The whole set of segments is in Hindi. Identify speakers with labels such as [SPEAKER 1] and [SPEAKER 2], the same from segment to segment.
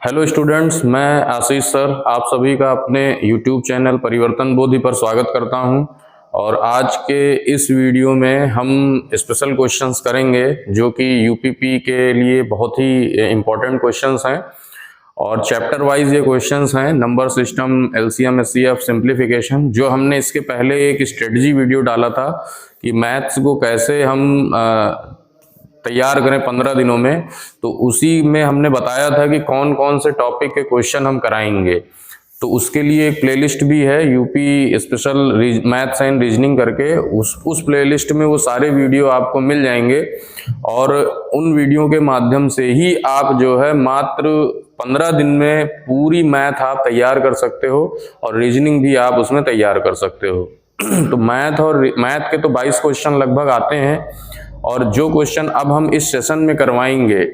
[SPEAKER 1] हेलो स्टूडेंट्स, मैं आशीष सर आप सभी का अपने YouTube चैनल परिवर्तन बोधि पर स्वागत करता हूं। और आज के इस वीडियो में हम स्पेशल क्वेश्चंस करेंगे जो कि यूपीपी के लिए बहुत ही इम्पोर्टेंट क्वेश्चंस हैं और चैप्टर वाइज ये क्वेश्चंस हैं। Number system, LCM, HCF, simplification. जो हमने इसके पहले एक स्ट्रेटजी वीडियो डाला था कि मैथ्स को कैसे हम तैयार करें 15 दिनों में, तो उसी में हमने बताया था कि कौन कौन से टॉपिक के क्वेश्चन हम कराएंगे। तो उसके लिए एक प्लेलिस्ट भी है UP special maths and reasoning करके, उस प्लेलिस्ट में वो सारे वीडियो आपको मिल जाएंगे और उन वीडियो के माध्यम से ही आप जो है मात्र 15 दिन में पूरी मैथ आप तैयार कर सकते हो और रीजनिंग भी आप उसमें तैयार कर सकते हो। तो मैथ के तो 22 क्वेश्चन लगभग आते हैं और जो क्वेश्चन अब हम इस सेशन में करवाएंगे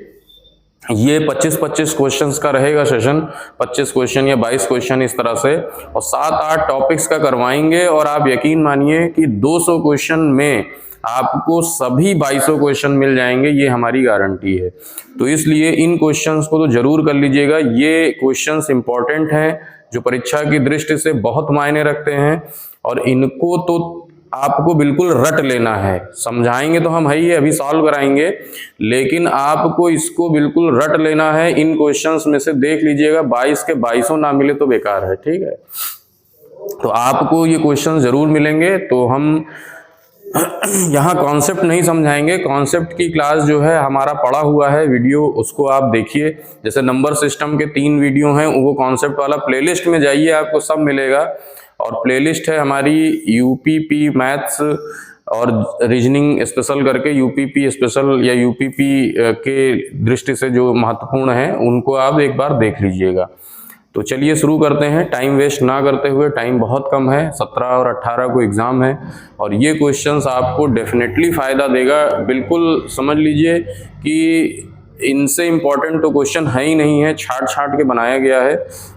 [SPEAKER 1] ये 25-25 क्वेश्चंस का रहेगा सेशन, 25 क्वेश्चन या 22 क्वेश्चन इस तरह से, और 7-8 टॉपिक्स का करवाएंगे। और आप यकीन मानिए कि 200 क्वेश्चन में आपको सभी 2200 क्वेश्चन मिल जाएंगे, ये हमारी गारंटी है। तो इसलिए इन क्वेश्चंस को तो जरूर कर लीजिएगा। ये क्वेश्चंस इंपॉर्टेंट हैं जो परीक्षा की दृष्टि से बहुत मायने रखते हैं और इनको तो आपको बिल्कुल रट लेना है। समझाएंगे तो हम है ही, अभी सॉल्व कराएंगे, लेकिन आपको इसको बिल्कुल रट लेना है। इन क्वेश्चंस में से देख लीजिएगा 22 के 22 ना मिले तो बेकार है, ठीक है। तो आपको ये क्वेश्चन जरूर मिलेंगे। तो हम यहाँ कॉन्सेप्ट नहीं समझाएंगे, कॉन्सेप्ट की क्लास जो है हमारा पड़ा हुआ है वीडियो, उसको आप देखिए। जैसे नंबर सिस्टम के 3 वीडियो हैं, वो कॉन्सेप्ट वाला प्लेलिस्ट में जाइए, आपको सब मिलेगा। और प्लेलिस्ट है हमारी यूपीपी मैथ्स और रीजनिंग स्पेशल करके, यूपीपी स्पेशल या यूपीपी के दृष्टि से जो महत्वपूर्ण है उनको आप एक बार देख लीजिएगा। तो चलिए शुरू करते हैं, टाइम वेस्ट ना करते हुए। टाइम बहुत कम है, 17 और 18 को एग्जाम है और ये क्वेश्चंस आपको डेफिनेटली फायदा देगा। बिल्कुल समझ लीजिए कि इनसे इम्पोर्टेंट तो क्वेश्चन है ही नहीं है, छाट के बनाया गया है।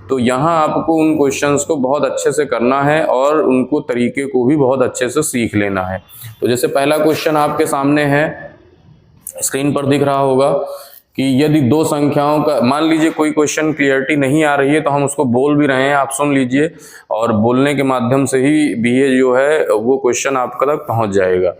[SPEAKER 1] तो यहाँ आपको उन क्वेश्चंस को बहुत अच्छे से करना है और उनको तरीके को भी बहुत अच्छे से सीख लेना है। तो जैसे पहला क्वेश्चन आपके सामने है, स्क्रीन पर दिख रहा होगा कि यदि 2 संख्याओं का, मान लीजिए कोई क्वेश्चन क्लियरिटी नहीं आ रही है तो हम उसको बोल भी रहे हैं, आप सुन लीजिए और बोलने के माध्यम से ही भी ये जो है वो क्वेश्चन आपका तक पहुंच जाएगा।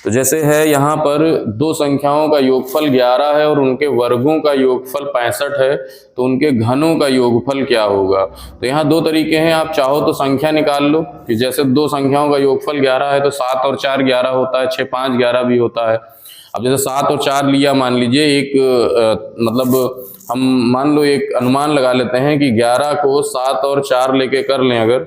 [SPEAKER 1] तो जैसे है यहाँ पर 2 संख्याओं का योगफल 11 है और उनके वर्गों का योगफल 65 है, तो उनके घनों का योगफल क्या होगा। तो यहाँ 2 तरीके हैं, आप चाहो तो संख्या निकाल लो कि जैसे 2 संख्याओं का योगफल 11 है तो 7 और 4 11 होता है, 6 5 11 भी होता है। अब जैसे 7 और 4 लिया, मान लीजिए एक मतलब हम मान लो एक अनुमान लगा लेते हैं कि 11 को 7 और 4 लेके कर लें अगर,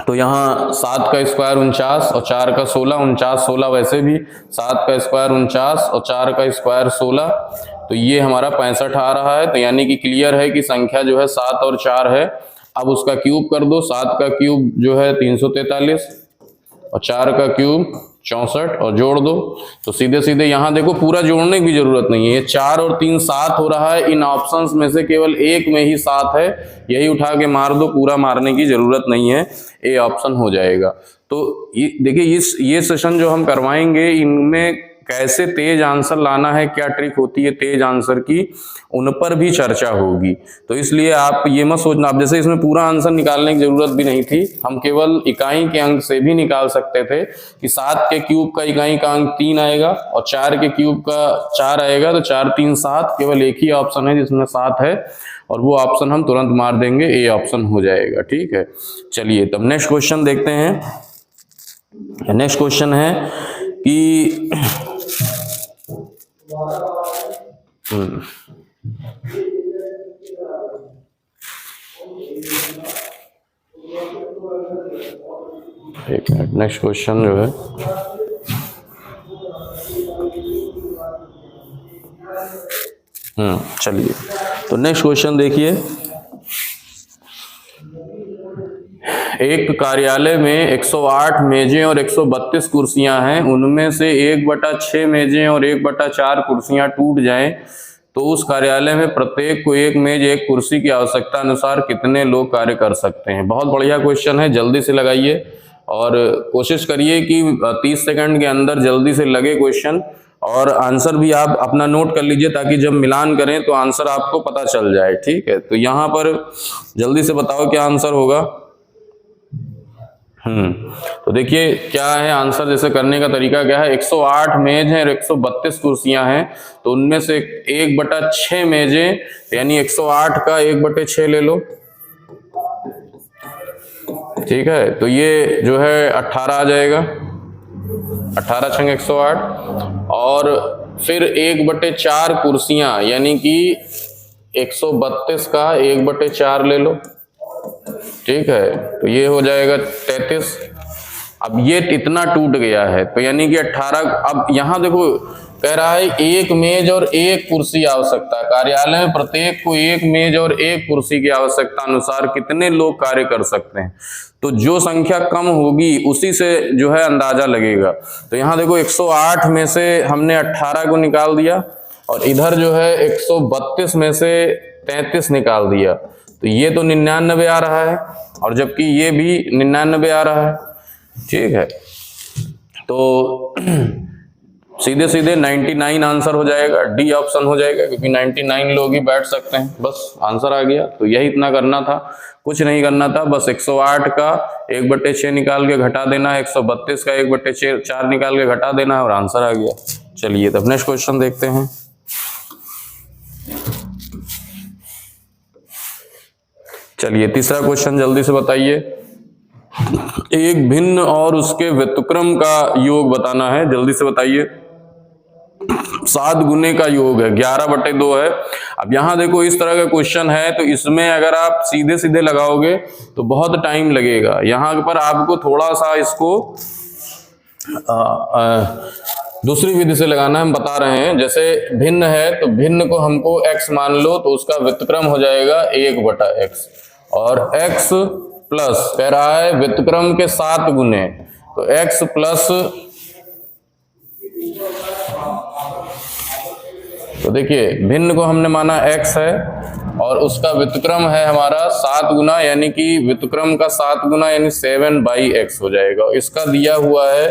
[SPEAKER 1] तो यहाँ 7 का स्क्वायर 49 और 4 का 16, 49 16 वैसे भी, 7 का स्क्वायर 49 और 4 का स्क्वायर 16, तो ये हमारा 65 आ रहा है। तो यानी कि क्लियर है कि संख्या जो है 7 और 4 है। अब उसका क्यूब कर दो, 7 का क्यूब जो है 343 और 4 का क्यूब 64 और जोड़ दो। तो सीधे सीधे यहाँ देखो, पूरा जोड़ने की जरूरत नहीं है, ये 4 और 3 7 हो रहा है। इन ऑप्शंस में से केवल एक में ही 7 है, यही उठा के मार दो, पूरा मारने की जरूरत नहीं है, ए ऑप्शन हो जाएगा। तो देखिए ये सेशन जो हम करवाएंगे इनमें कैसे तेज आंसर लाना है, क्या ट्रिक होती है तेज आंसर की, उन पर भी चर्चा होगी। तो इसलिए आप ये मत सोचना, आप जैसे इसमें पूरा आंसर निकालने की जरूरत भी नहीं थी, हम केवल इकाई के अंक से भी निकाल सकते थे कि 7 के क्यूब का इकाई का अंक 3 आएगा और 4 के क्यूब का 4 आएगा, तो 4 3 7, केवल एक ही ऑप्शन है जिसमें 7 है और वो ऑप्शन हम तुरंत मार देंगे, ए ऑप्शन हो जाएगा, ठीक है। चलिए तब नेक्स्ट क्वेश्चन देखते हैं। नेक्स्ट क्वेश्चन है कि एक मिनट, नेक्स्ट क्वेश्चन जो है चलिए तो नेक्स्ट क्वेश्चन देखिए। एक कार्यालय में 108 मेजें और 132 कुर्सियां हैं, उनमें से 1/6 मेजें और 1/4 कुर्सियां टूट जाएं तो उस कार्यालय में प्रत्येक को 1 मेज 1 कुर्सी की आवश्यकता अनुसार कितने लोग कार्य कर सकते हैं। बहुत बढ़िया क्वेश्चन है, जल्दी से लगाइए और कोशिश करिए कि 30 सेकंड के अंदर जल्दी से लगे क्वेश्चन, और आंसर भी आप अपना नोट कर लीजिए ताकि जब मिलान करें तो आंसर आपको पता चल जाए। ठीक है, तो यहाँ पर जल्दी से बताओ क्या आंसर होगा। तो देखिए क्या है आंसर, जैसे करने का तरीका क्या है, 108 मेज हैं और 132 कुर्सियां हैं, तो उनमें से 1/6 मेजें यानी 108 का 1/6 ले लो। ठीक है, तो ये जो है 18 आ जाएगा, 18 × 108, और फिर 1/4 कुर्सियां यानी कि 132 का 1/4 ले लो। ठीक है, तो ये हो जाएगा 33। अब ये इतना टूट गया है तो यानी कि 18। अब यहां देखो कह रहा है एक मेज और एक कुर्सी आवश्यकता, कार्यालय में प्रत्येक को एक मेज और एक कुर्सी की आवश्यकता अनुसार कितने लोग कार्य कर सकते हैं। तो जो संख्या कम होगी उसी से जो है अंदाजा लगेगा। तो यहाँ देखो 108 में से हमने 18 को निकाल दिया और इधर जो है 132 में से 33 निकाल दिया, तो ये तो 99 आ रहा है, और जबकि ये भी 99 आ रहा है। ठीक है, तो सीधे सीधे 99 आंसर हो जाएगा, डी ऑप्शन हो जाएगा, क्योंकि 99 लोग ही बैठ सकते हैं। बस आंसर आ गया। तो यही इतना करना था, कुछ नहीं करना था, बस 108 का 1/6 निकाल के घटा देना है, 132 का 1/4 निकाल के घटा देना है और आंसर आ गया। चलिए तब नेक्स्ट क्वेश्चन देखते हैं। चलिए तीसरा क्वेश्चन जल्दी से बताइए। एक भिन्न और उसके व्युत्क्रम का योग बताना है, जल्दी से बताइए। 7 गुने का योग है, 11/2 है। अब यहां देखो इस तरह का क्वेश्चन है, तो इसमें अगर आप सीधे सीधे लगाओगे तो बहुत टाइम लगेगा। यहां पर आपको थोड़ा सा इसको दूसरी विधि से लगाना है, हम बता रहे हैं। जैसे भिन्न है तो भिन्न को हमको x मान लो, तो उसका व्युत्क्रम हो जाएगा 1/x, और x प्लस कह रहा है व्युत्क्रम के 7 गुने, तो x प्लस, तो देखिए भिन्न को हमने माना x है और उसका व्युत्क्रम है हमारा 7 गुना, यानी कि व्युत्क्रम का 7 गुना यानी 7/x हो जाएगा। इसका दिया हुआ है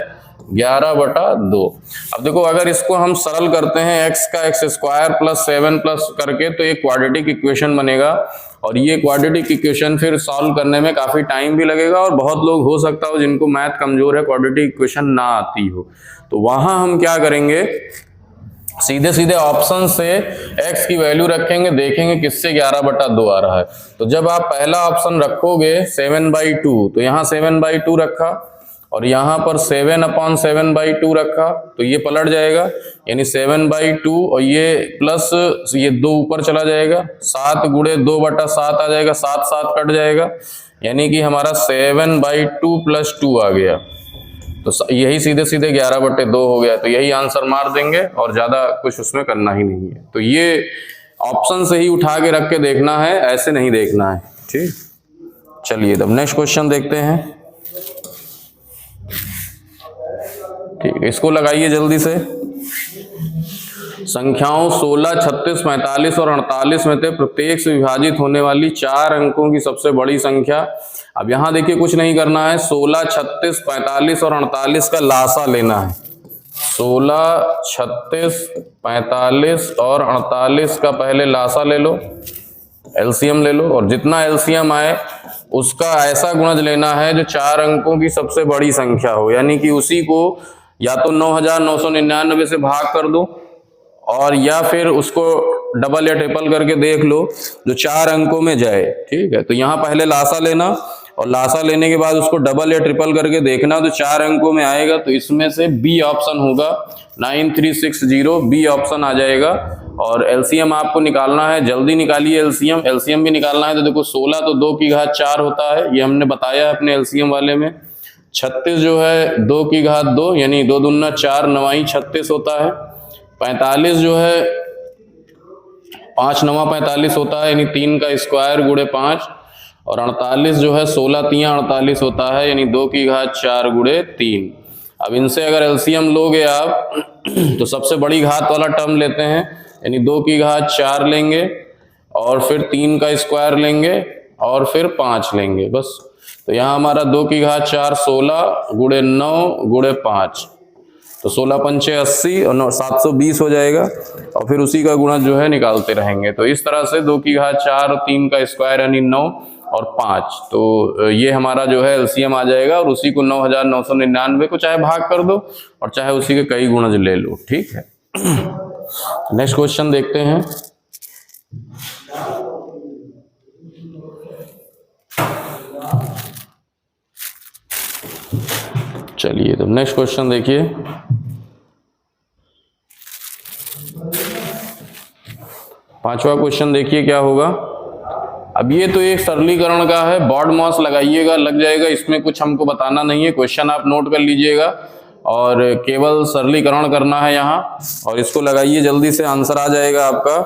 [SPEAKER 1] 11/2। अब देखो अगर इसको हम सरल करते हैं x का x² प्लस 7 प्लस करके, तो एक क्वाड्रेटिक इक्वेशन बनेगा, और ये क्वाड्रेटिक इक्वेशन फिर सॉल्व करने में काफी टाइम भी लगेगा, और बहुत लोग हो सकता हो जिनको मैथ कमजोर है, क्वाड्रेटिक इक्वेशन ना आती हो, तो वहां हम क्या करेंगे, सीधे सीधे ऑप्शन से x की वैल्यू रखेंगे, देखेंगे किससे 11/2 आ रहा है। तो जब आप पहला ऑप्शन रखोगे 7/2, तो यहाँ 7/2 रखा और यहाँ पर 7/7/2 रखा, तो ये पलट जाएगा, यानी 7/2 और ये प्लस ये 2 ऊपर चला जाएगा, 7 गुणे 2/7 आ जाएगा, 7 7 कट जाएगा, यानी कि हमारा 7/2 + 2 आ गया। तो यही सीधे सीधे 11/2 हो गया। तो यही आंसर मार देंगे और ज्यादा कुछ उसमें करना ही नहीं है। तो ये ऑप्शन से ही उठा के रख के देखना है, ऐसे नहीं देखना है। ठीक, चलिए तब नेक्स्ट क्वेश्चन देखते हैं। ठीक, इसको लगाइए जल्दी से। संख्याओं 16, 36, 45 और 48 में से प्रत्येक से विभाजित होने वाली 4 अंकों की सबसे बड़ी संख्या। अब यहां देखिए कुछ नहीं करना है, 16, 36, 45 और 48 का लासा लेना है। 16, 36, 45 और 48 का पहले लासा ले लो, एलसीएम ले लो, और जितना एलसीएम आए उसका ऐसा गुणज लेना है जो 4 अंकों की सबसे बड़ी संख्या हो, यानी कि उसी को या तो 9999 से भाग कर दो, और या फिर उसको डबल या ट्रिपल करके देख लो जो 4 अंकों में जाए। ठीक है, तो यहाँ पहले लासा लेना, और लासा लेने के बाद उसको डबल या ट्रिपल करके देखना, तो 4 अंकों में आएगा, तो इसमें से बी ऑप्शन होगा, 9360 बी ऑप्शन आ जाएगा। और एलसीएम आपको निकालना है, जल्दी निकालिए एलसीएम। एलसीएम भी निकालना है, तो देखो 16 तो 2 की घात 4 होता है, ये हमने बताया अपने एलसीएम वाले में। 36 जो है 2 की घात 2 यानी 2 दूना 4 9 36 होता है। 45 जो है 5 9 45 होता है, यानी 3 का स्क्वायर गुणे 5, और 48 जो है 16 3 48 होता है, यानी 2 की घात 4 गुणे 3। अब इनसे अगर एलसीएम लोगे आप तो सबसे बड़ी घात वाला टर्म लेते हैं, यानी 2 की घात 4 लेंगे, और फिर 3 का स्क्वायर लेंगे, और फिर 5 लेंगे, बस। तो यहाँ हमारा 2 की घात 4 16 गुणे 9 गुणे 5, तो 16 पंचे 80 और 9 720 हो जाएगा, और फिर उसी का गुणा जो है निकालते रहेंगे। तो इस तरह से 2 की घात 4 और 3 का स्क्वायर यानी 9 और 5, तो ये हमारा जो है एलसीएम आ जाएगा, और उसी को 9999 को चाहे भाग कर दो और चाहे उसी के कई गुणज ले लो, ठीक है। नेक्स्ट क्वेश्चन देखते हैं। चलिए तो नेक्स्ट क्वेश्चन देखिए। पांचवा क्वेश्चन देखिए क्या होगा। अब ये तो एक सरलीकरण का है, बॉड मास लगाइएगा, लग जाएगा, इसमें कुछ हमको बताना नहीं है। क्वेश्चन आप नोट कर लीजिएगा और केवल सरलीकरण करना है यहाँ, और इसको लगाइए, जल्दी से आंसर आ जाएगा आपका।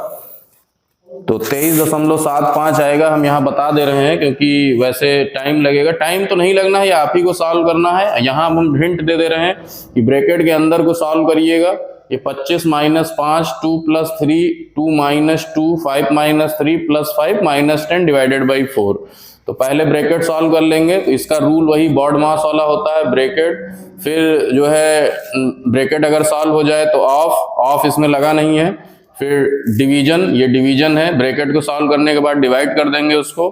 [SPEAKER 1] तो 23.75 आएगा, हम यहाँ बता दे रहे हैं क्योंकि वैसे टाइम लगेगा। टाइम तो नहीं लगना है, आप ही को सॉल्व करना है। यहाँ हम हिंट दे दे रहे हैं कि ब्रैकेट के अंदर को सॉल्व करिएगा। ये 25 - 5 2 + 3 2 - 2 5 - 3 + 5 - 10 डिवाइडेड बाई 4। तो पहले ब्रैकेट सॉल्व कर लेंगे। तो इसका रूल वही बॉड मास वाला होता है, ब्रैकेट, फिर जो है ब्रैकेट अगर सॉल्व हो जाए तो ऑफ इसमें लगा नहीं है, फिर डिवीजन, ये डिवीजन है, ब्रैकेट को सॉल्व करने के बाद डिवाइड कर देंगे उसको,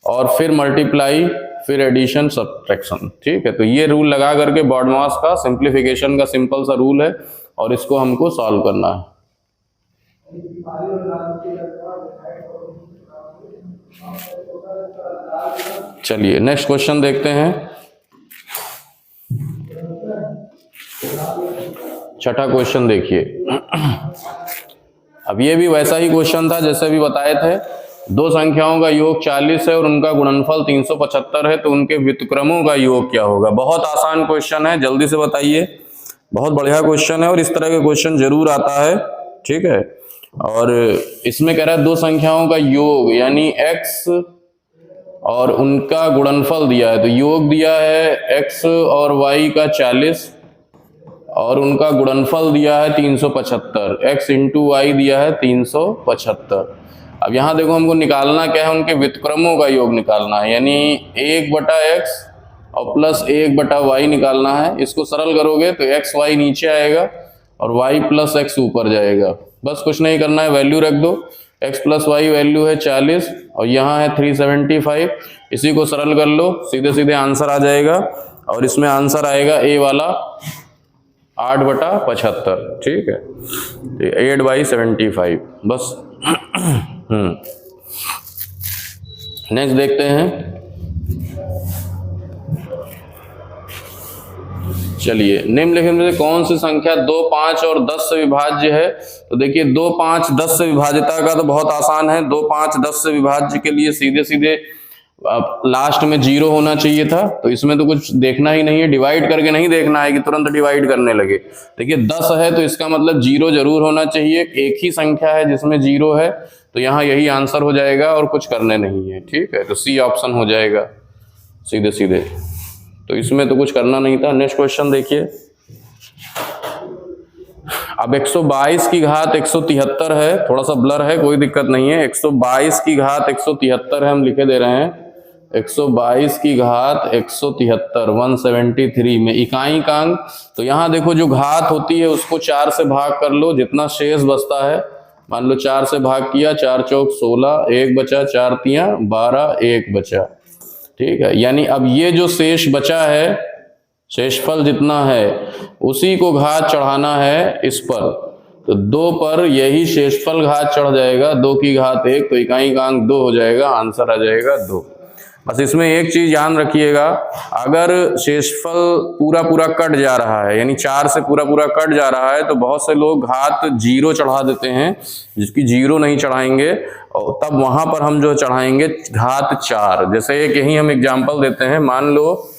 [SPEAKER 1] और फिर मल्टीप्लाई, फिर एडिशन, सब्ट्रैक्शन, ठीक है। तो ये रूल लगा करके बॉड मास का सिंप्लीफिकेशन का सिंपल सा रूल है, और इसको हमको सॉल्व करना है। चलिए नेक्स्ट क्वेश्चन देखते हैं। छठा क्वेश्चन देखिए। अब ये भी वैसा ही क्वेश्चन था जैसे भी बताए थे। दो संख्याओं का योग 40 है और उनका गुणनफल 375 है, तो उनके व्युत्क्रमों का योग क्या होगा। बहुत आसान क्वेश्चन है, जल्दी से बताइए। बहुत बढ़िया क्वेश्चन है और इस तरह के क्वेश्चन जरूर आता है, ठीक है। और इसमें कह रहा है दो संख्याओं का योग यानी x और उनका गुणनफल दिया है। तो योग दिया है x और y का 40 और उनका गुणनफल दिया है 375, x इंटू वाई दिया है 375। अब यहाँ देखो हमको निकालना क्या है, उनके व्युत्क्रमों का योग निकालना है, यानी 1/x और प्लस 1/y निकालना है। इसको सरल करोगे तो x y नीचे आएगा और y + x ऊपर जाएगा। बस कुछ नहीं करना है, वैल्यू रख दो। x + y वैल्यू है 40 और यहाँ है 375। इसी को सरल कर लो, सीधे सीधे आंसर आ जाएगा, और इसमें आंसर आएगा ए वाला 8/75, ठीक है, 8/75 बस। नेक्स्ट देखते हैं। चलिए, निम्नलिखित में से कौन सी संख्या 2, 5 और 10 से विभाज्य है। तो देखिए 2, 5, 10 से विभाज्यता का तो बहुत आसान है। 2, 5, 10 से विभाज्य के लिए सीधे सीधे लास्ट में 0 होना चाहिए था, तो इसमें तो कुछ देखना ही नहीं है, डिवाइड करके नहीं देखना है कि तुरंत डिवाइड करने लगे। देखिए 10 है तो इसका मतलब 0 जरूर होना चाहिए। एक ही संख्या है जिसमें 0 है, तो यहाँ यही आंसर हो जाएगा और कुछ करने नहीं है, ठीक है। तो सी ऑप्शन हो जाएगा सीधे सीधे, तो इसमें तो कुछ करना नहीं था। नेक्स्ट क्वेश्चन देखिए। अब 122 की घात 173 है, थोड़ा सा ब्लर है, कोई दिक्कत नहीं है। 122 की घात 173 है, हम लिखे दे रहे हैं 122 की घात 173 173 में इकाई का अंक। तो यहाँ देखो जो घात होती है उसको 4 से भाग कर लो, जितना शेष बचता है मान लो 4 से भाग किया, 4 चौक 16, 1 बचा, 4 तियां 12, 1 बचा, ठीक है। यानी अब ये जो शेष बचा है, शेषफल जितना है उसी को घात चढ़ाना है इस पर। तो 2 पर यही शेषफल घात चढ़ जाएगा, 2 की घात 1, तो इकाई का अंक 2 हो जाएगा, आंसर आ जाएगा 2। बस इसमें एक चीज ध्यान रखिएगा, अगर शेषफल पूरा पूरा कट जा रहा है, यानी 4 से पूरा पूरा कट जा रहा है, तो बहुत से लोग घात 0 चढ़ा देते हैं, जिसकी 0 नहीं चढ़ाएंगे, और तब वहां पर हम जो चढ़ाएंगे घात 4। जैसे एक यही हम एग्जांपल देते हैं, मान लो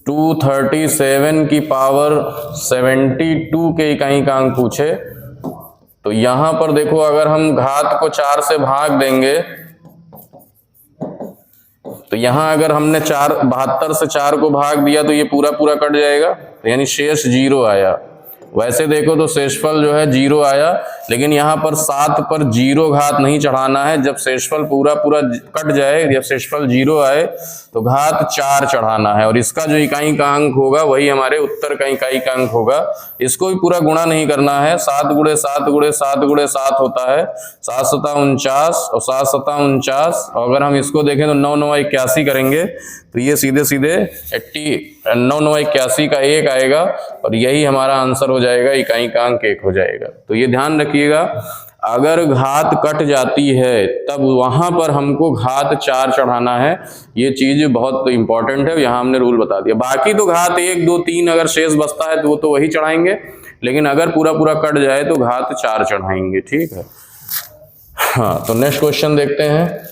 [SPEAKER 1] 237 की पावर 72 के इकाई का अंक पूछे, तो यहां पर देखो अगर हम घात को 4 से भाग देंगे, तो यहां अगर हमने 72 से 4 को भाग दिया तो ये पूरा पूरा कट जाएगा, तो यानी शेष 0 आया। वैसे देखो तो शेषफल जो है 0 आया, लेकिन यहाँ पर 7 पर 0 घात नहीं चढ़ाना है। जब शेषफल पूरा पूरा कट जाए, जब शेषफल 0 आए तो घात 4 चढ़ाना है, और इसका जो इकाई का अंक होगा वही हमारे उत्तर का इकाई का अंक होगा। इसको भी पूरा गुणा नहीं करना है, 7 गुणे 7 गुणे 7 गुणे 7 होता है 7 सता 49 और 7 सता 49। और अगर हम इसको देखें तो 9 9 81 करेंगे तो ये सीधे सीधे 9 9 81 का 1 आएगा, और यही हमारा आंसर हो जाएगा, इकाई का अंक 1 हो जाएगा। तो ये ध्यान रखिएगा, अगर घात कट जाती है तब वहां पर हमको घात 4 चढ़ाना है। ये चीज बहुत इंपॉर्टेंट है, यहाँ हमने रूल बता दिया। बाकी तो घात 1 2 3 अगर शेष बचता है तो वो तो वही चढ़ाएंगे, लेकिन अगर पूरा पूरा कट जाए तो घात 4 चढ़ाएंगे। ठीक है, हाँ। तो नेक्स्ट क्वेश्चन देखते हैं।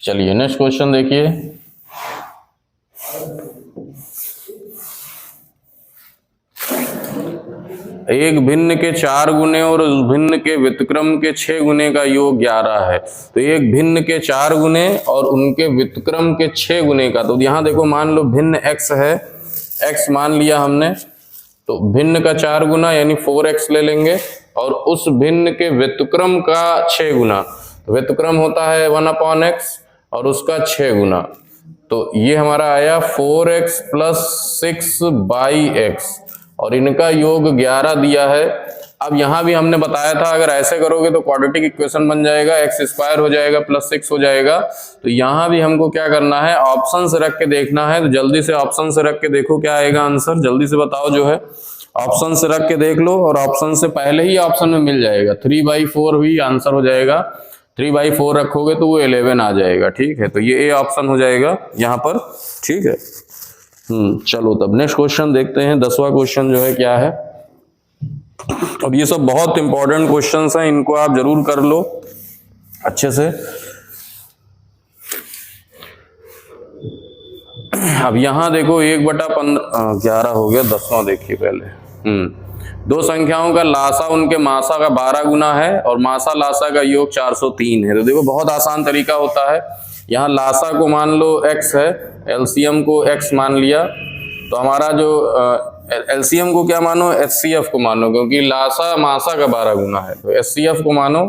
[SPEAKER 1] चलिए नेक्स्ट क्वेश्चन देखिए। एक भिन्न के 4 गुने और उस भिन्न के व्युत्क्रम के 6 गुने का योग 11 है। तो एक भिन्न के 4 गुने और उनके व्युत्क्रम के 6 गुने का, तो यहां देखो मान लो भिन्न x है, x मान लिया हमने, तो भिन्न का 4 गुना यानी 4x ले लेंगे, और उस भिन्न के व्युत्क्रम का 6 गुना, तो व्युत्क्रम होता है 1/x और उसका 6 गुना, तो ये हमारा आया 4x + 6/x, और इनका योग 11 दिया है। अब यहां भी हमने बताया था अगर ऐसे करोगे तो क्वाड्रेटिक इक्वेशन बन जाएगा, x² हो जाएगा + 6 हो जाएगा। तो यहां भी हमको क्या करना है, ऑप्शन से रख के देखना है। तो जल्दी से ऑप्शन से रख के देखो क्या आएगा आंसर, जल्दी से बताओ। जो है ऑप्शन से रख के देख लो, और ऑप्शन से पहले ही ऑप्शन में मिल जाएगा 3/4 भी आंसर हो जाएगा। 3/4 रखोगे तो वो 11 आ जाएगा। ठीक है, तो ये ए ऑप्शन हो जाएगा यहाँ पर। ठीक है, चलो तब नेक्स्ट क्वेश्चन देखते हैं। 10वां क्वेश्चन जो है क्या है। अब ये सब बहुत इंपॉर्टेंट क्वेश्चंस हैं, इनको आप जरूर कर लो अच्छे से। अब यहां देखो 1/11 हो गया, 10वां देखिए पहले। दो संख्याओं का लासा उनके मासा का 12 गुना है और मासा लासा का योग 403 है। तो देखो बहुत आसान तरीका होता है। यहाँ लासा को मान लो x है, एलसीएम को x मान लिया, तो हमारा जो एलसीएम को क्या मानो, एचसीएफ को मानो, क्योंकि लासा मासा का 12 गुना है। तो एचसीएफ को मानो,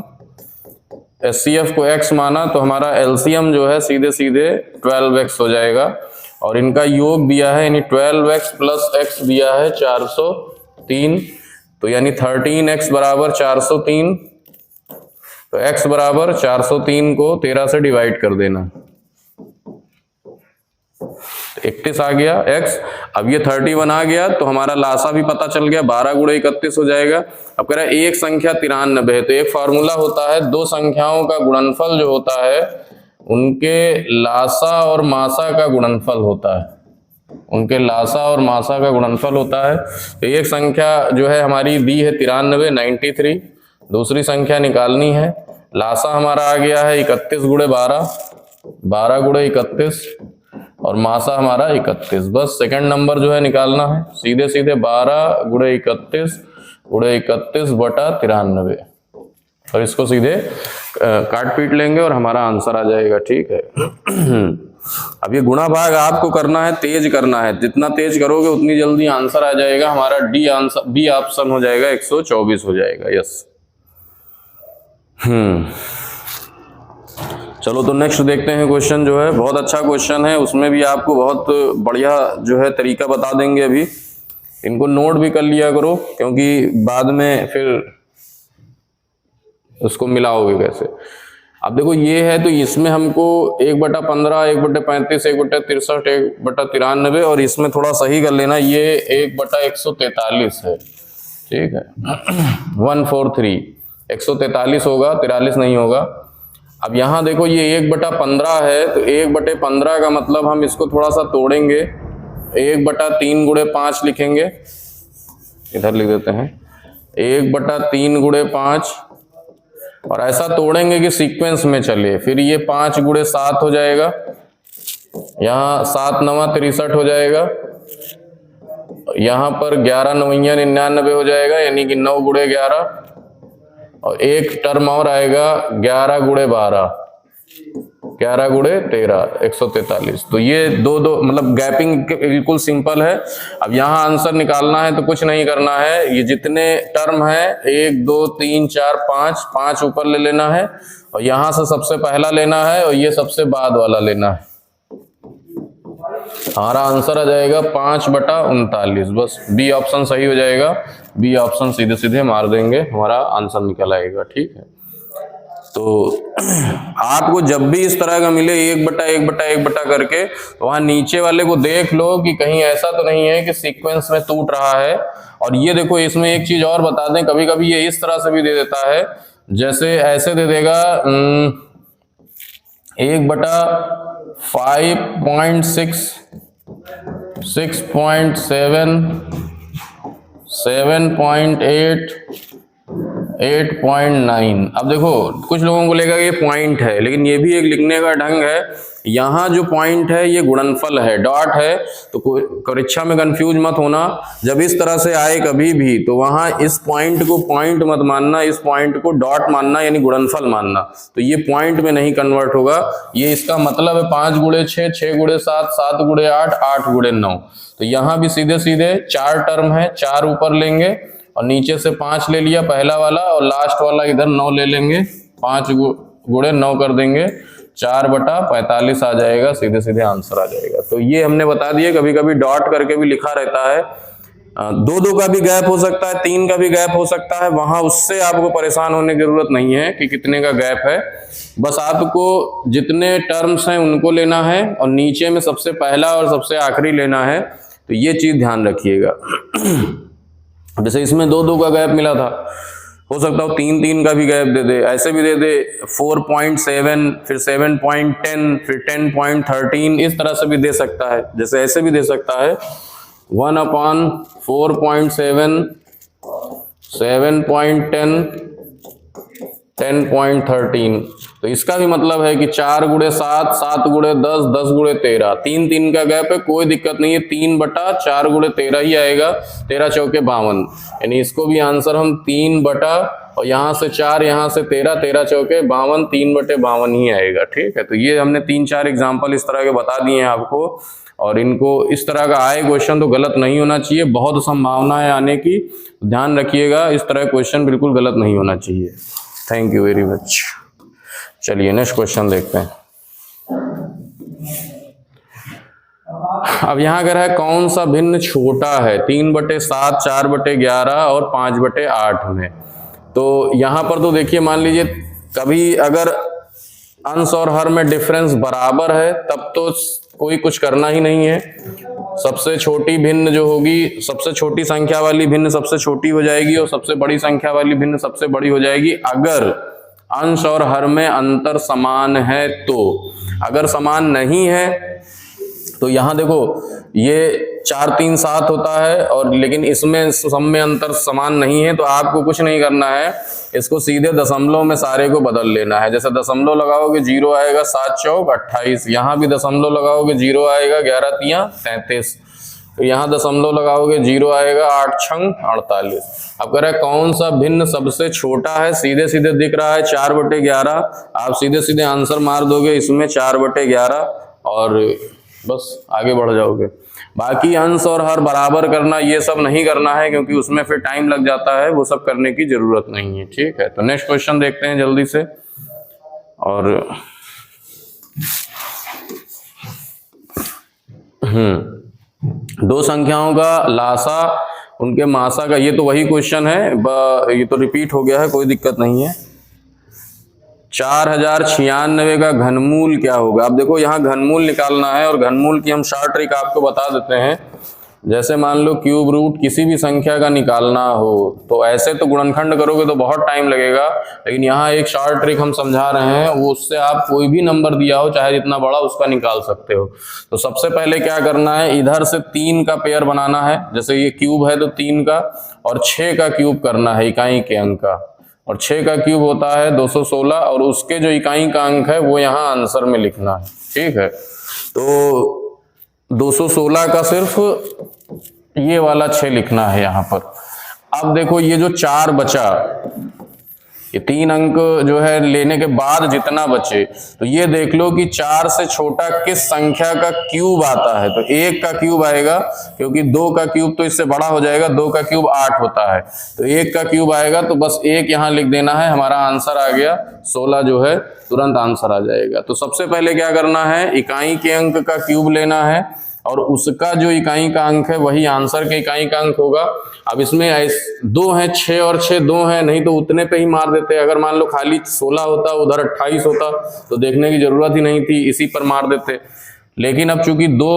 [SPEAKER 1] एचसीएफ को x माना, तो हमारा एलसीएम जो है सीधे सीधे 12x हो जाएगा, और इनका योग दिया है यानी 12x + x दिया है 403, तो यानी 13x = 403। तो x = 403 को 13 से डिवाइड कर देना, 31 आ गया x। अब ये 31 आ गया तो हमारा लासा भी पता चल गया, 12 × 31 हो जाएगा। अब कह रहा है एक संख्या 93 है, तो एक फार्मूला होता है, दो संख्याओं का गुणनफल जो होता है उनके लासा और मासा का गुणनफल होता है, उनके लासा और मासा का गुणनफल होता है। तो एक संख्या जो है हमारी दी है 93 दूसरी संख्या निकालनी है। लासा हमारा आ गया है 31 × 12, 12 × 31, और मासा हमारा 31। बस सेकंड नंबर जो है निकालना है, सीधे सीधे 12 × 31 × 31/93, और इसको सीधे काट पीट लेंगे और हमारा आंसर आ जाएगा। ठीक है। अब ये गुणा भाग आपको करना है, तेज करना है, जितना तेज करोगे उतनी जल्दी आंसर आ जाएगा। हमारा बी ऑप्शन हो जाएगा, 124 हो जाएगा। यस। चलो तो नेक्स्ट देखते हैं क्वेश्चन जो है, बहुत अच्छा क्वेश्चन है, उसमें भी आपको बहुत बढ़िया जो है तरीका बता देंगे। अभी इनको नोट भी कर लिया करो, क्योंकि बाद में फिर उसको मिलाओगे कैसे। अब देखो ये है, तो इसमें हमको 1/15, 1/35, 1/63, 1/93, और इसमें थोड़ा सही कर लेना, ये 1/143 है। ठीक है, 143, 143 होगा, 43 नहीं होगा। अब यहाँ देखो ये 1/15 है, तो 1/15 का मतलब हम इसको थोड़ा सा तोड़ेंगे, 1/3 × 5 लिखेंगे, इधर लिख देते हैं 1/3 × 5, और ऐसा तोड़ेंगे कि सीक्वेंस में चले। फिर ये 5 × 7 हो जाएगा, यहाँ 7 9 63 हो जाएगा, यहाँ पर 11 9 99 हो जाएगा, यानी कि 9 × 11, और एक टर्म और आएगा 11 × 12, 11 गुणे 13 143। तो ये दो मतलब गैपिंग बिल्कुल सिंपल है। अब यहाँ आंसर निकालना है तो कुछ नहीं करना है, ये जितने टर्म है 1 2 3 4 5, 5 ऊपर ले लेना है और यहाँ से सबसे पहला लेना है और ये सबसे बाद वाला लेना है। हमारा आंसर आ जाएगा 5/39। बस बी ऑप्शन सही हो जाएगा। बी ऑप्शन सीधे सीधे मार देंगे, हमारा आंसर निकल आएगा। ठीक है, तो आपको जब भी इस तरह का मिले 1/1/1 करके, तो वहां नीचे वाले को देख लो कि कहीं ऐसा तो नहीं है कि सीक्वेंस में टूट रहा है। और ये देखो, इसमें एक चीज और बता दें, कभी कभी ये इस तरह से भी दे देता है, जैसे ऐसे दे देगा 1/5.6 6.7 7.8 8.9। अब देखो कुछ लोगों को लगेगा ये पॉइंट है, लेकिन ये भी एक लिखने का ढंग है। यहाँ जो पॉइंट है ये गुणनफल है, डॉट है। तो परीक्षा में कंफ्यूज मत होना, जब इस तरह से आए कभी भी तो वहां इस पॉइंट को पॉइंट मत मानना, इस पॉइंट को डॉट मानना, यानी गुणनफल मानना। तो ये पॉइंट में नहीं कन्वर्ट होगा। ये इसका मतलब है 5 गुणे 6, 6 गुणे 7, 7 गुणे 8, 8 गुणे 9। तो यहाँ भी सीधे सीधे 4 टर्म है, 4 ऊपर लेंगे और नीचे से 5 ले लिया पहला वाला, और लास्ट वाला इधर 9 ले लेंगे, 5 गुणे 9 कर देंगे, 4/45 आ जाएगा, सीधे सीधे आंसर आ जाएगा। तो ये हमने बता दिया। कभी कभी डॉट करके भी लिखा रहता है, 2 का भी गैप हो सकता है, 3 का भी गैप हो सकता है, वहां उससे आपको परेशान होने की जरूरत नहीं है कि कितने का गैप है। बस आपको जितने टर्म्स हैं उनको लेना है और नीचे में सबसे पहला और सबसे आखिरी लेना है। तो ये चीज ध्यान रखिएगा। जैसे इसमें 2 का गैप मिला था, हो सकता है 3 का भी गैप दे दे, ऐसे भी दे दे 4.7, फिर 7.10, फिर 10.13, इस तरह से भी दे सकता है। जैसे ऐसे भी दे सकता है 1/4.7, 7.10, 10.13। तो इसका भी मतलब है कि 4 गुणे 7, 7 गुणे 10, 10 गुणे 13, 3 का गैप है, कोई दिक्कत नहीं है, 3/4 गुणे 13 ही आएगा, 13 चौके 52। यानी इसको भी आंसर हम 3 और यहाँ से 4, यहाँ से 13, 13 चौके 52, 3/52 ही आएगा। ठीक है, तो ये हमने 3-4 एग्जाम्पल इस तरह के बता दिए हैं आपको, और इनको इस तरह का आए क्वेश्चन तो गलत नहीं होना चाहिए। बहुत संभावना है आने की, ध्यान रखिएगा, इस तरह क्वेश्चन बिल्कुल गलत नहीं होना चाहिए। Thank you very much. चलिए नेक्स्ट क्वेश्चन देखते हैं। अब यहां अगर है कौन सा भिन्न छोटा है 3/7, 4/11 और 5/8 में। तो यहां पर तो देखिए, मान लीजिए कभी अगर अंश और हर में डिफरेंस बराबर है तब तो कोई कुछ करना ही नहीं है। सबसे छोटी भिन्न जो होगी, सबसे छोटी संख्या वाली भिन्न सबसे छोटी हो जाएगी और सबसे बड़ी संख्या वाली भिन्न सबसे बड़ी हो जाएगी, अगर अंश और हर में अंतर समान है। तो अगर समान नहीं है तो यहां देखो ये 4 3 7 होता है, और लेकिन इसमें सम में अंतर समान नहीं है, तो आपको कुछ नहीं करना है, इसको सीधे दशमलव में सारे को बदल लेना है। जैसे दशमलव लगाओगे 0 आएगा, 7 चौक 28, यहाँ भी दशमलव लगाओगे 0 आएगा, 11 तियां 33, तो यहाँ दशमलव लगाओगे 0 आएगा, 8 छंग 48। अब कह रहा है कौन सा भिन्न सबसे छोटा है, सीधे सीधे दिख रहा है 4/11, आप सीधे सीधे आंसर मार दोगे इसमें 4/11 और बस आगे बढ़ जाओगे। बाकी अंश और हर बराबर करना ये सब नहीं करना है, क्योंकि उसमें फिर टाइम लग जाता है, वो सब करने की जरूरत नहीं है। ठीक है, तो नेक्स्ट क्वेश्चन देखते हैं जल्दी से। और दो संख्याओं का लासा उनके मासा का, ये तो वही क्वेश्चन है, ये तो रिपीट हो गया है, कोई दिक्कत नहीं है। 4096 का घनमूल क्या होगा। अब देखो यहाँ घनमूल निकालना है, और घनमूल की हम शॉर्ट ट्रिक आपको बता देते हैं। जैसे मान लो क्यूब रूट किसी भी संख्या का निकालना हो, तो ऐसे तो गुणनखंड करोगे तो बहुत टाइम लगेगा, लेकिन यहाँ एक शॉर्ट ट्रिक हम समझा रहे हैं, वो उससे आप कोई भी नंबर दिया हो चाहे जितना बड़ा, उसका निकाल सकते हो। तो सबसे पहले क्या करना है, इधर से 3 का पेयर बनाना है। जैसे ये क्यूब है तो 3 का, और 6 का क्यूब करना है इकाई के अंक का, और 6 का क्यूब होता है 216, और उसके जो इकाई का अंक है वो यहाँ आंसर में लिखना है। ठीक है, तो 216 का सिर्फ ये वाला 6 लिखना है यहाँ पर। अब देखो ये जो 4 बचा, ये 3 अंक जो है लेने के बाद जितना बचे, तो ये देख लो कि 4 से छोटा किस संख्या का क्यूब आता है। तो 1 का क्यूब आएगा, क्योंकि 2 का क्यूब तो इससे बड़ा हो जाएगा, 2 का क्यूब 8 होता है, तो 1 का क्यूब आएगा, तो बस 1 यहाँ लिख देना है, हमारा आंसर आ गया 16 जो है तुरंत आंसर आ जाएगा। तो सबसे पहले क्या करना है, इकाई के अंक का क्यूब लेना है और उसका जो इकाई का अंक है वही आंसर के इकाई का अंक होगा। अब इसमें 2 हैं, 6 और 6 2 हैं, नहीं तो उतने पे ही मार देते। अगर मान लो खाली 16 होता, उधर 28 होता, तो देखने की जरूरत ही नहीं थी, इसी पर मार देते। लेकिन अब चूंकि 2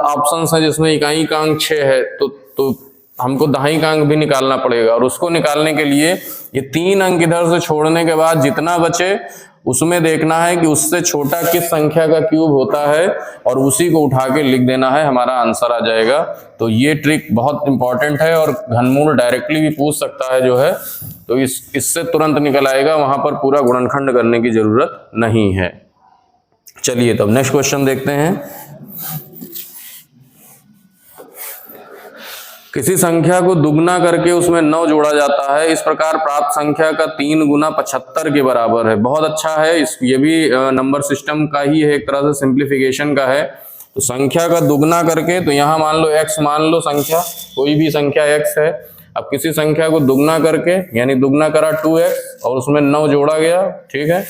[SPEAKER 1] ऑप्शंस हैं जिसमें इकाई का अंक 6 है, तो हमको दहाई का अंक भी निकालना पड़ेगा, और उसको निकालने के लिए ये 3 अंक इधर से छोड़ने के बाद जितना बचे उसमें देखना है कि उससे छोटा किस संख्या का क्यूब होता है और उसी को उठा के लिख देना है, हमारा आंसर आ जाएगा। तो ये ट्रिक बहुत इंपॉर्टेंट है और घनमूल डायरेक्टली भी पूछ सकता है जो है, तो इससे तुरंत निकल आएगा, वहां पर पूरा गुणनखंड करने की जरूरत नहीं है। चलिए तब नेक्स्ट क्वेश्चन देखते हैं। किसी संख्या को दुगना करके उसमें 9 जोड़ा जाता है, इस प्रकार प्राप्त संख्या का 3 गुना 75 के बराबर है। बहुत अच्छा है, ये भी नंबर सिस्टम का ही है, एक तरह से सिंप्लीफिकेशन का है। तो संख्या का दुगना करके, तो यहाँ मान लो x मान लो संख्या, कोई भी संख्या x है। अब किसी संख्या को दुगना करके, यानी दुगना करा 2x और उसमें 9 जोड़ा गया, ठीक है।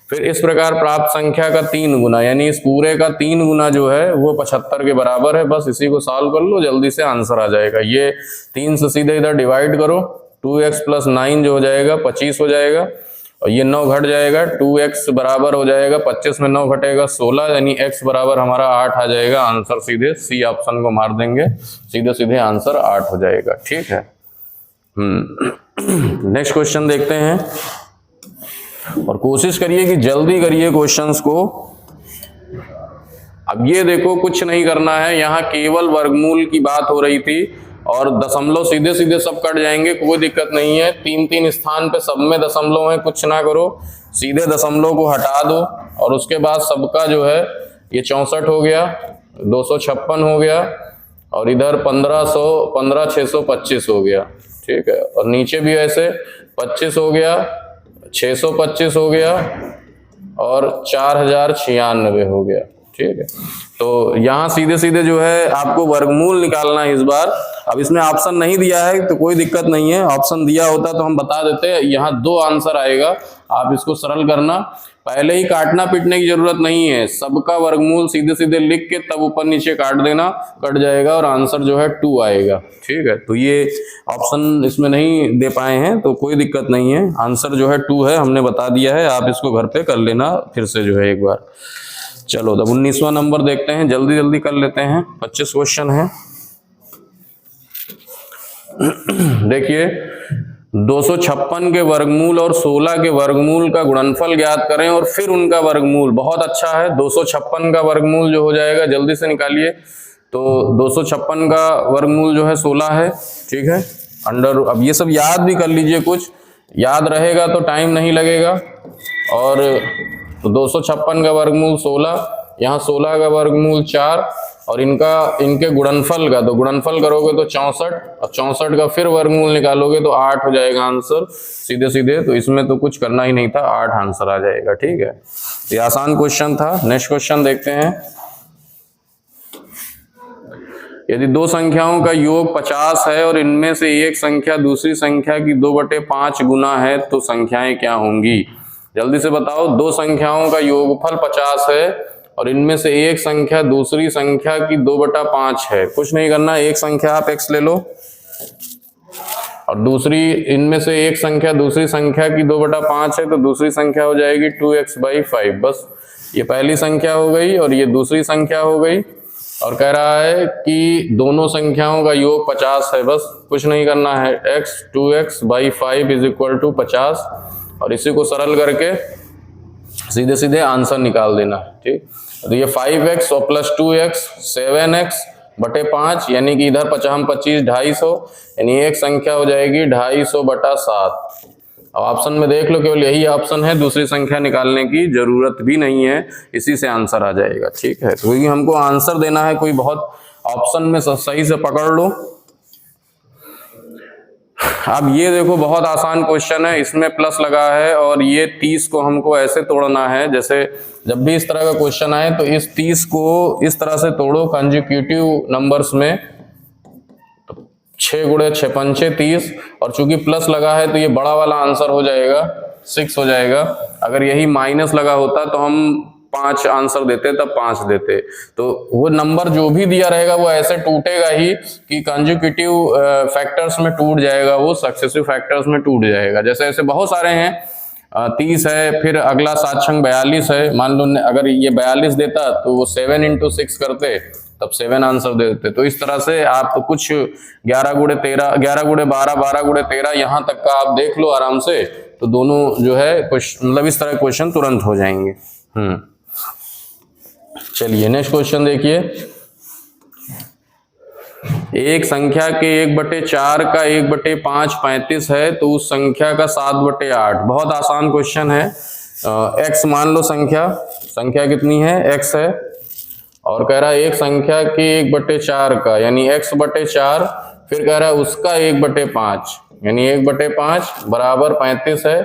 [SPEAKER 1] फिर इस प्रकार प्राप्त संख्या का 3 गुना, यानी इस पूरे का 3 गुना जो है वो 75 के बराबर है। बस इसी को सॉल्व कर लो, जल्दी से आंसर आ जाएगा। ये 3 से सीधे इधर डिवाइड करो, 2x + 9 जो हो जाएगा 25 हो जाएगा, और ये 9 घट जाएगा, 2x बराबर हो जाएगा 25 में 9 घटेगा 16, यानी x बराबर हमारा 8 आ जाएगा। आंसर सीधे सी ऑप्शन को मार देंगे, सीधे सीधे आंसर 8 हो जाएगा, ठीक है। नेक्स्ट क्वेश्चन देखते हैं, और कोशिश करिए कि जल्दी करिए क्वेश्चंस को। अब ये देखो, कुछ नहीं करना है, यहाँ केवल वर्गमूल की बात हो रही थी और दशमलव सीधे सीधे सब कट जाएंगे, कोई दिक्कत नहीं है। 3-3 स्थान पे सब में दशमलव है, कुछ ना करो, सीधे दशमलव को हटा दो और उसके बाद सबका जो है ये 64 हो गया, 256 हो गया, और इधर 15,625 हो गया, ठीक है। और नीचे भी ऐसे 25 हो गया, 625 हो गया और 4096 हो गया, ठीक है। तो यहाँ सीधे सीधे जो है आपको वर्गमूल निकालना है इस बार। अब इसमें ऑप्शन नहीं दिया है तो कोई दिक्कत नहीं है, ऑप्शन दिया होता तो हम बता देते। यहाँ 2 आंसर आएगा, आप इसको सरल करना, पहले ही काटना पीटने की जरूरत नहीं है। सबका वर्गमूल सीधे सीधे लिख के तब ऊपर नीचे काट देना, कट जाएगा और आंसर जो है 2 आएगा, ठीक है। तो ये ऑप्शन इसमें नहीं दे पाए हैं तो कोई दिक्कत नहीं है, आंसर जो है 2 है, हमने बता दिया है। आप इसको घर पे कर लेना फिर से जो है एक बार। चलो तब 19वां नंबर देखते हैं, जल्दी जल्दी कर लेते हैं, 25 क्वेश्चन है। देखिए, 256 के वर्गमूल और 16 के वर्गमूल का गुणनफल ज्ञात करें और फिर उनका वर्गमूल। बहुत अच्छा है, 256 का वर्गमूल जो हो जाएगा, जल्दी से निकालिए। तो 256 का वर्गमूल जो है 16 है, ठीक है। अंडर, अब ये सब याद भी कर लीजिए, कुछ याद रहेगा तो टाइम नहीं लगेगा। और तो 256 का वर्गमूल 16, यहाँ 16 का वर्गमूल 4, और इनके गुणनफल का, तो गुणनफल करोगे तो 64, और 64 का फिर वर्गमूल निकालोगे तो 8 हो जाएगा आंसर सीधे सीधे। तो इसमें तो कुछ करना ही नहीं था, 8 आंसर आ जाएगा, ठीक है। ये आसान क्वेश्चन था। नेक्स्ट क्वेश्चन देखते हैं। यदि 2 संख्याओं का योग 50 है और इनमें से एक संख्या दूसरी संख्या की 2/5 गुना है, तो संख्याएं क्या होंगी? जल्दी से बताओ। 2 संख्याओं का योगफल 50 है और इनमें से एक संख्या दूसरी संख्या की 2/5 है। कुछ नहीं करना, एक संख्या आप x ले लो और दूसरी, इनमें से एक संख्या दूसरी संख्या की 2/5 है, तो दूसरी संख्या हो जाएगी 2x/5। बस ये पहली संख्या हो गई और ये दूसरी संख्या हो गई, और कह रहा है कि दोनों संख्याओं का योग 50 है। बस कुछ नहीं करना है, x 2x/5 = 50, और इसी को सरल करके सीधे सीधे आंसर निकाल देना, ठीक। तो ये 5x और प्लस 2x 7x/5, यानी कि इधर 50 250, यानी एक संख्या हो जाएगी 250/7। अब ऑप्शन में देख लो, केवल यही ऑप्शन है, दूसरी संख्या निकालने की जरूरत भी नहीं है, इसी से आंसर आ जाएगा, ठीक है। तो हमको आंसर देना है कोई बहुत, ऑप्शन में सही से पकड़ लो। अब ये देखो बहुत आसान क्वेश्चन है, इसमें प्लस लगा है और ये 30 को हमको ऐसे तोड़ना है, जैसे जब भी इस तरह का क्वेश्चन आए तो इस 30 को इस तरह से तोड़ो कंसेक्यूटिव नंबर्स में, 6 गुणे 6 पंचे 30, और चूंकि प्लस लगा है तो ये बड़ा वाला आंसर हो जाएगा 6 हो जाएगा। अगर यही माइनस लगा होता तो हम 5 आंसर देते, तब 5 देते। तो वो नंबर जो भी दिया रहेगा वो ऐसे टूटेगा ही कि कंसेक्यूटिव फैक्टर्स में टूट जाएगा, वो सक्सेसिव फैक्टर्स में टूट जाएगा। जैसे ऐसे बहुत सारे हैं, 30 है, फिर अगला 7 छंग 42 है। मान लो अगर ये 42 देता तो वो 7 into 6 करते, तब 7 आंसर दे देते। तो इस तरह से आप कुछ 11 गुणे 13, 11 गुणे 12, 12 गुणे 13 यहाँ तक का आप देख लो आराम से, तो दोनों जो है मतलब इस तरह क्वेश्चन तुरंत हो जाएंगे। चलिए नेक्स्ट क्वेश्चन देखिए। एक संख्या के 1/4 का 1/5 35 है, तो उस संख्या का 7/8। बहुत आसान क्वेश्चन है। x मान लो संख्या कितनी है, x है, और कह रहा है एक संख्या के 1/4 का यानी x/4, फिर कह रहा है उसका 1/5 यानी 1/5 बराबर 35 है।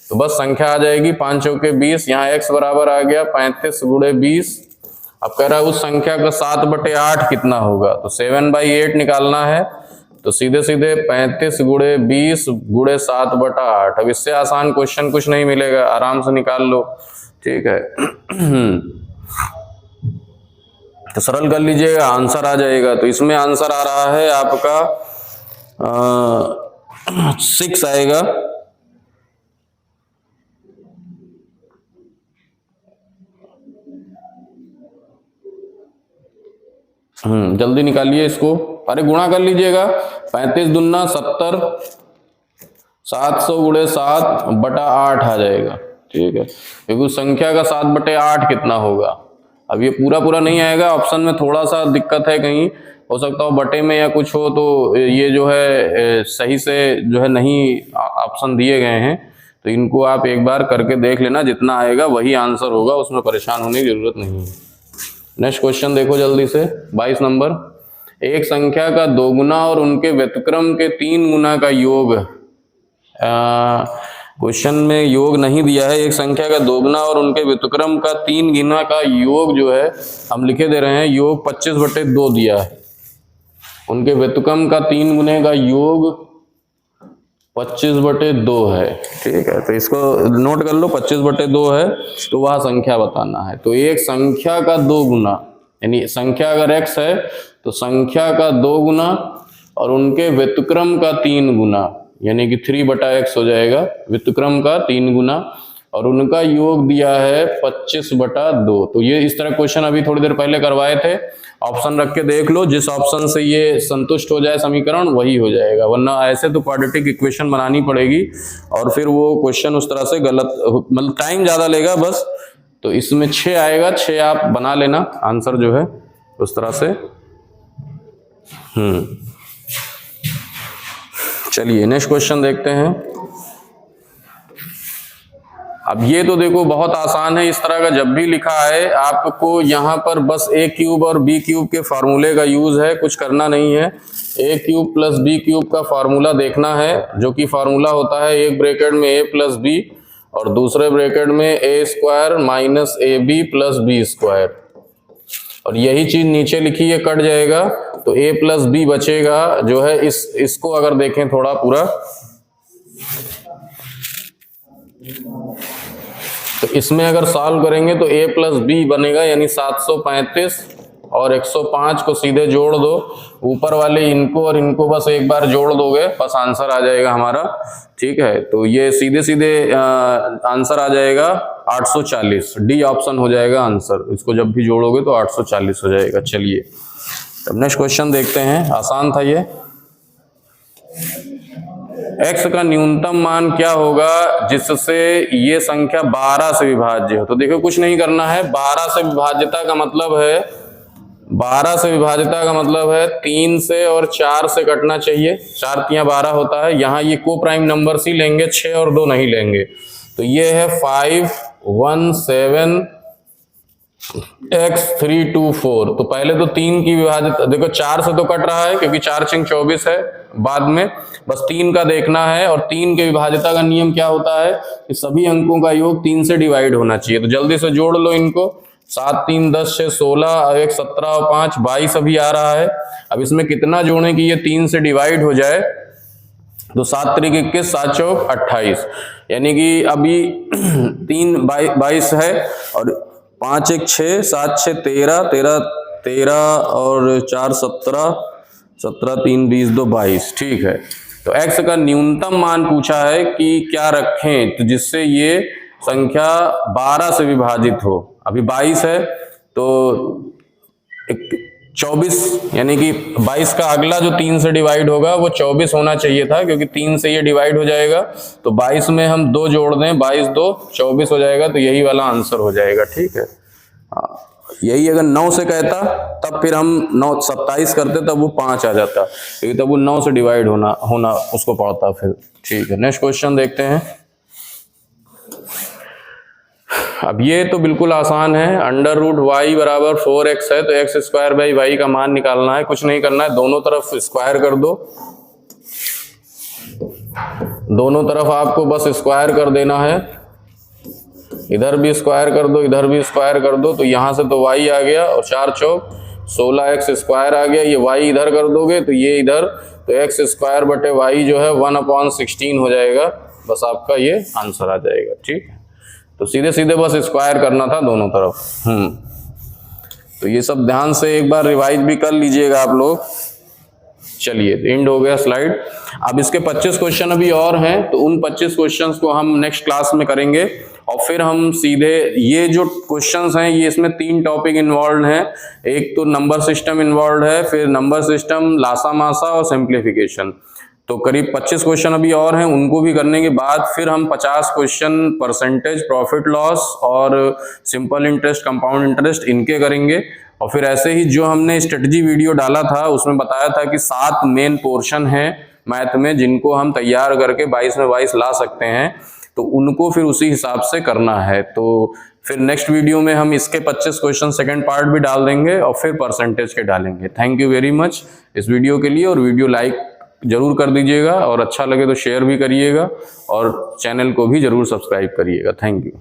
[SPEAKER 1] तो बस संख्या आ जाएगी 5 चौके 20, यहाँ x बराबर आ गया 35 गुणे 20। अब कह रहा है उस संख्या का 7/8 कितना होगा, तो 7/8 निकालना है। तो सीधे सीधे 35 गुणे 20 गुणे 7/8। अब इससे आसान क्वेश्चन कुछ नहीं मिलेगा, आराम से निकाल लो, ठीक है। तो सरल कर लीजिएगा, आंसर आ जाएगा। तो इसमें आंसर आ रहा है आपका 6 आएगा। जल्दी निकालिए इसको, अरे गुणा कर लीजिएगा। 35 दूना 70, 700 गुणे 7/8 आ जाएगा, ठीक है। क्योंकि उस संख्या का 7/8 कितना होगा, अब ये पूरा नहीं आएगा, ऑप्शन में थोड़ा सा दिक्कत है, कहीं हो सकता हो बटे में या कुछ हो, तो ये जो है सही से जो है नहीं ऑप्शन दिए गए हैं। तो इनको आप एक बार करके देख लेना, जितना आएगा वही आंसर होगा, उसमें परेशान होने की जरूरत नहीं है। नेक्स्ट क्वेश्चन देखो जल्दी से, 22 नंबर। एक संख्या का 2 गुना और उनके व्यतिक्रम के 3 गुना का योग। क्वेश्चन में योग नहीं दिया है। एक संख्या का 2 गुना और उनके व्यतिक्रम का 3 गुना का योग जो है हम लिखे दे रहे हैं, योग 25/2 दिया है। उनके व्यतिक्रम का 3 गुने का योग 25/2 है, ठीक है। तो इसको नोट कर लो, 25/2 है, तो वह संख्या बताना है। तो एक संख्या का 2 गुना यानी संख्या अगर x है तो संख्या का 2 गुना और उनके व्यतिक्रम का 3 गुना यानी कि 3/x हो जाएगा। व्यतिक्रम का 3 गुना और उनका योग दिया है 25/2। तो ये इस तरह क्वेश्चन अभी थोड़ी देर पहले करवाए थे। ऑप्शन रख के देख लो, जिस ऑप्शन से ये संतुष्ट हो जाए समीकरण वही हो जाएगा, वरना ऐसे तो क्वाड्रेटिक इक्वेशन बनानी पड़ेगी और फिर वो क्वेश्चन उस तरह से गलत, मतलब टाइम ज्यादा लेगा बस। तो इसमें 6 आएगा, 6 आप बना लेना आंसर जो है उस तरह से। चलिए नेक्स्ट क्वेश्चन देखते हैं। अब ये तो देखो बहुत आसान है, इस तरह का जब भी लिखा है आपको यहाँ पर बस a क्यूब और b क्यूब के फार्मूले का यूज है, कुछ करना नहीं है। a cube plus b cube का फार्मूला देखना है, जो कि फार्मूला होता है एक ब्रैकेट में a प्लस b और दूसरे ब्रैकेट में a square minus ab plus b square, और यही चीज नीचे लिखी है कट जाएगा, तो a प्लस b बचेगा जो है। इसको अगर देखें थोड़ा पूरा, तो इसमें अगर सॉल्व करेंगे तो a प्लस b बनेगा यानी 735 और 105 को सीधे जोड़ दो, ऊपर वाले इनको और इनको बस एक बार जोड़ दोगे, बस आंसर आ जाएगा हमारा, ठीक है। तो ये सीधे सीधे आंसर आ जाएगा 840, डी ऑप्शन हो जाएगा आंसर। इसको जब भी जोड़ोगे तो 840 हो जाएगा। चलिए तब नेक्स्ट क्वेश्चन देखते हैं, आसान था ये। x का न्यूनतम मान क्या होगा जिससे ये संख्या 12 से विभाज्य हो। तो देखो कुछ नहीं करना है, 12 से विभाज्यता का मतलब है 3 से और 4 से कटना चाहिए, 4 तियां 12 होता है। यहाँ ये को प्राइम नंबर्स ही लेंगे, 6 और 2 नहीं लेंगे। तो ये है 5 1 7 x324। तो पहले तो 3 की विभाजित, देखो 4 से तो कट रहा है क्योंकि 4 × 24 है, बाद में बस 3 का देखना है। और 3 के विभाजिता का नियम क्या होता है कि सभी अंकों का योग 3 से डिवाइड होना चाहिए। तो जल्दी से जोड़ लो इनको। 7 3 10 6 16, 1 17 और 5 22 अभी आ रहा है। अब इसमें कितना जोड़ें कि ये 3 से डिवाइड हो जाए, तो 7 3 21, 7 4 28, यानी कि अभी 3 22 है और 5 1 6, 7 6 13, 13 13 और 4 17, 17 3 20 2 22। ठीक है, तो x का न्यूनतम मान पूछा है कि क्या रखें तो जिससे ये संख्या 12 से विभाजित हो। अभी 22 है तो 24, यानी कि 22 का अगला जो 3 से डिवाइड होगा वो 24 होना चाहिए था, क्योंकि 3 से ये डिवाइड हो जाएगा। तो 22 में हम 2 जोड़ दें, 22 2 24 हो जाएगा, तो यही वाला आंसर हो जाएगा। ठीक है, यही अगर 9 से कहता तब फिर हम 9 27 करते, तब वो 5 आ जाता, क्योंकि तब वो 9 से डिवाइड होना उसको पड़ता फिर। ठीक है, नेक्स्ट क्वेश्चन देखते हैं। अब ये तो बिल्कुल आसान है, √y बराबर 4x है, तो x² y का मान निकालना है। कुछ नहीं करना है, दोनों तरफ स्क्वायर कर दो, दोनों तरफ आपको बस स्क्वायर कर देना है। इधर भी स्क्वायर कर दो, इधर भी स्क्वायर कर दो, तो यहां से तो y आ गया और 4 चौक 16x² आ गया। ये y इधर कर दोगे तो ये इधर, तो x² बटे y जो है 1/16 हो जाएगा। बस आपका ये आंसर आ जाएगा। ठीक है, तो सीधे सीधे बस स्क्वायर करना था दोनों तरफ। तो ये सब ध्यान से एक बार रिवाइज भी कर लीजिएगा आप लोग। चलिए, एंड हो गया स्लाइड। अब इसके 25 क्वेश्चन अभी और हैं, तो उन 25 क्वेश्चंस को हम नेक्स्ट क्लास में करेंगे। और फिर हम सीधे ये जो क्वेश्चंस हैं, ये इसमें 3 टॉपिक इन्वॉल्व हैं। एक तो नंबर सिस्टम इन्वॉल्व है, फिर नंबर सिस्टम, लासा मासा और सिंप्लीफिकेशन। तो करीब 25 क्वेश्चन अभी और हैं, उनको भी करने के बाद फिर हम 50 क्वेश्चन परसेंटेज, प्रॉफिट लॉस और सिंपल इंटरेस्ट, कंपाउंड इंटरेस्ट, इनके करेंगे। और फिर ऐसे ही जो हमने स्ट्रेटजी वीडियो डाला था उसमें बताया था कि 7 मेन पोर्शन हैं मैथ में, जिनको हम तैयार करके 22 में 22 ला सकते हैं, तो उनको फिर उसी हिसाब से करना है। तो फिर नेक्स्ट वीडियो में हम इसके 25 क्वेश्चन सेकंड पार्ट भी डाल देंगे और फिर परसेंटेज के डालेंगे। थैंक यू वेरी मच इस वीडियो के लिए, और वीडियो लाइक जरूर कर दीजिएगा और अच्छा लगे तो शेयर भी करिएगा और चैनल को भी जरूर सब्सक्राइब करिएगा। Thank you.